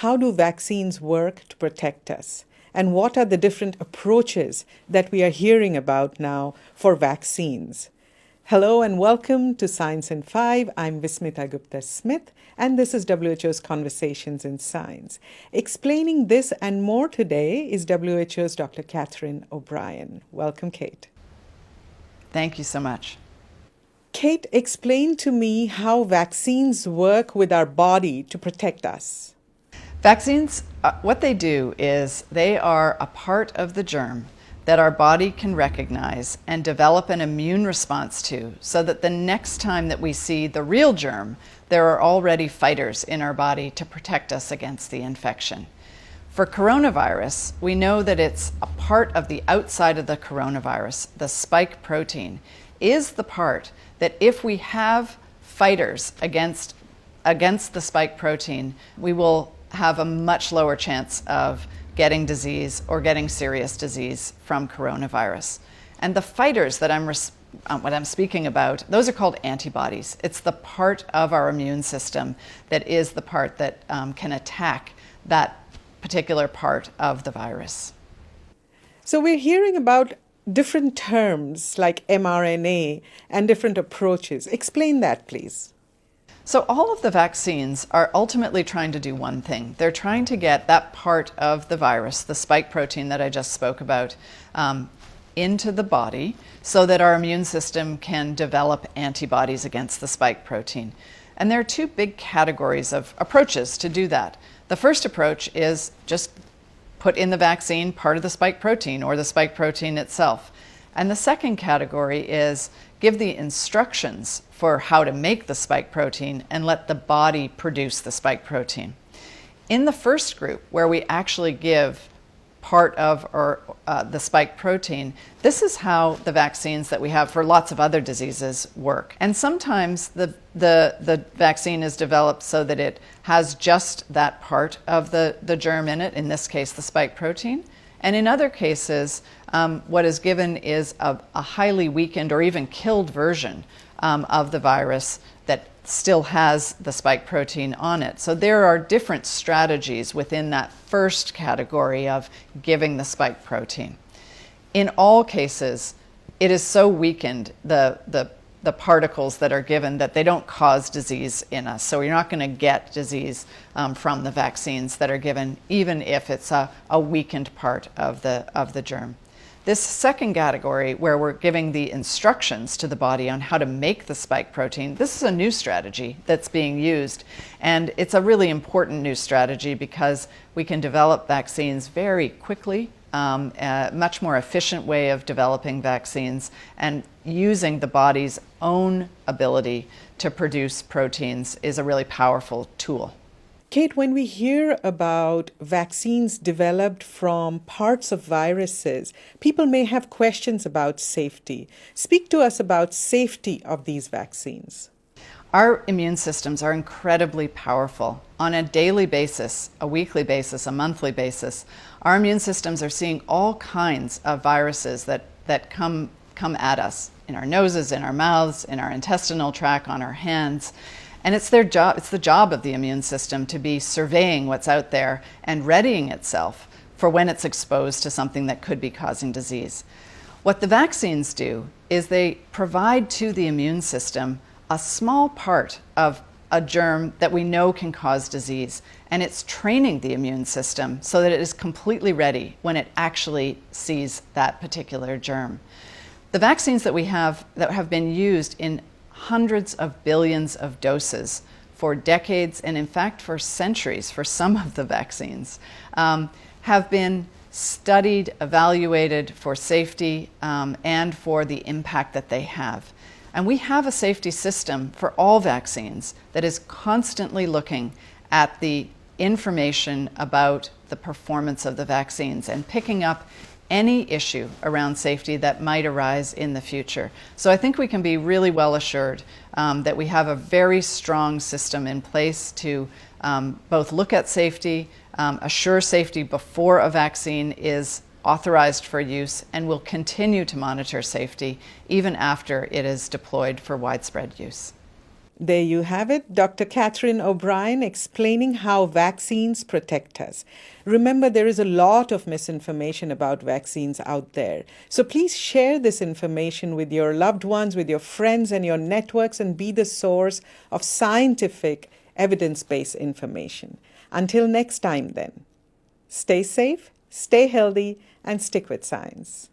how do vaccines work to protect us? And what are the different approaches that we are hearing about now for vaccines? Hello and welcome to Science in 5. I'm Vismita Gupta-Smith, and this is WHO's Conversations in Science. Explaining this and more today is WHO's Dr. Catherine O'Brien. Welcome, Kate. Thank you so much. Kate, explain to me how vaccines work with our body to protect us. Vaccines, what they do is they are a part of the germ that our body can recognize and develop an immune response to, so that the next time that we see the real germ, there are already fighters in our body to protect us against the infection. For coronavirus, we know that it's a part of the outside of the coronavirus, the spike protein, is the part that if we have fighters against the spike protein, we will have a much lower chance of getting disease or getting serious disease from coronavirus. And the fighters that what I'm speaking about, those are called antibodies. It's the part of our immune system that is the part that can attack that particular part of the virus. So we're hearing about different terms like mRNA and different approaches. Explain that, please. So all of the vaccines are ultimately trying to do one thing. They're trying to get that part of the virus, the spike protein that I just spoke about, into the body so that our immune system can develop antibodies against the spike protein. And there are two big categories of approaches to do that. The first approach is just put in the vaccine part of the spike protein or the spike protein itself. And the second category is give the instructions for how to make the spike protein and let the body produce the spike protein. In the first group, where we actually give part of the spike protein, this is how the vaccines that we have for lots of other diseases work. And sometimes the vaccine is developed so that it has just that part of the germ in it, in this case the spike protein. And in other cases, what is given is a highly weakened or even killed version of the virus that still has the spike protein on it. So there are different strategies within that first category of giving the spike protein. In all cases, it is so weakened, the particles that are given, that they don't cause disease in us. So you're not going to get disease from the vaccines that are given, even if it's a weakened part of the germ. This second category, where we're giving the instructions to the body on how to make the spike protein, this is a new strategy that's being used. And it's a really important new strategy because we can develop vaccines very quickly, a much more efficient way of developing vaccines and using the body's own ability to produce proteins is a really powerful tool. Kate, when we hear about vaccines developed from parts of viruses, people may have questions about safety. Speak to us about safety of these vaccines. Our immune systems are incredibly powerful. On a daily basis, a weekly basis, a monthly basis, our immune systems are seeing all kinds of viruses that come at us in our noses, in our mouths, in our intestinal tract, on our hands. And it's their job, it's the job of the immune system to be surveying what's out there and readying itself for when it's exposed to something that could be causing disease. What the vaccines do is they provide to the immune system a small part of a germ that we know can cause disease, and it's training the immune system so that it is completely ready when it actually sees that particular germ. The vaccines that we have that have been used in hundreds of billions of doses for decades, and in fact for centuries for some of the vaccines, have been studied, evaluated for safety and for the impact that they have. And we have a safety system for all vaccines that is constantly looking at the information about the performance of the vaccines and picking up any issue around safety that might arise in the future. So I think we can be really well assured that we have a very strong system in place to both look at safety, assure safety before a vaccine is authorized for use, and will continue to monitor safety even after it is deployed for widespread use. There you have it, Dr. Catherine O'Brien explaining how vaccines protect us. Remember, there is a lot of misinformation about vaccines out there. So please share this information with your loved ones, with your friends and your networks, and be the source of scientific, evidence-based information. Until next time then, stay safe, stay healthy, and stick with science.